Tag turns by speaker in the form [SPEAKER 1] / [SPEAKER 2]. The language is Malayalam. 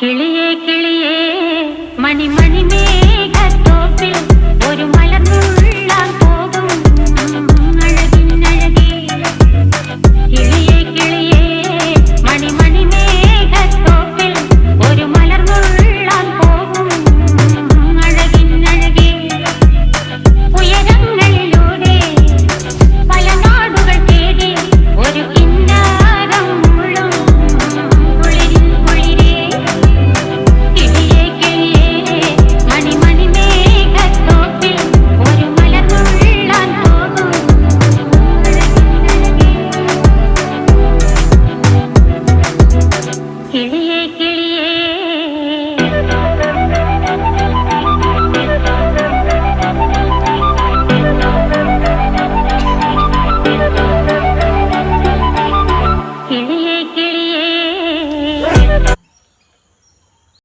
[SPEAKER 1] കിളിയേ കിളിയേ മണിമണി മേഘത്തോപ്പിൽ ഒരു മലർന്നുള്ളാൻ പോകും അഴകിനഴകേ. കിളിയേ കിളിയേ മണിമണി മേഘത്തോപ്പിൽ ഒരു മലർന്നുള്ളാൻ പോകും അഴകിനഴകേ. ഉയരങ്ങളിലൂടെ പല നാടുകൾ തേടി ഒരു കിന്നാരം മുള്ളും കുളിരിൻ കുളിരേ. കിളിയേ കിളിയേ മണിമണി മേഘത്തോപ്പിൽ ഒരു മലർന്നുള്ളാൻ പോകും അഴകിനഴകേ. കിളിയേ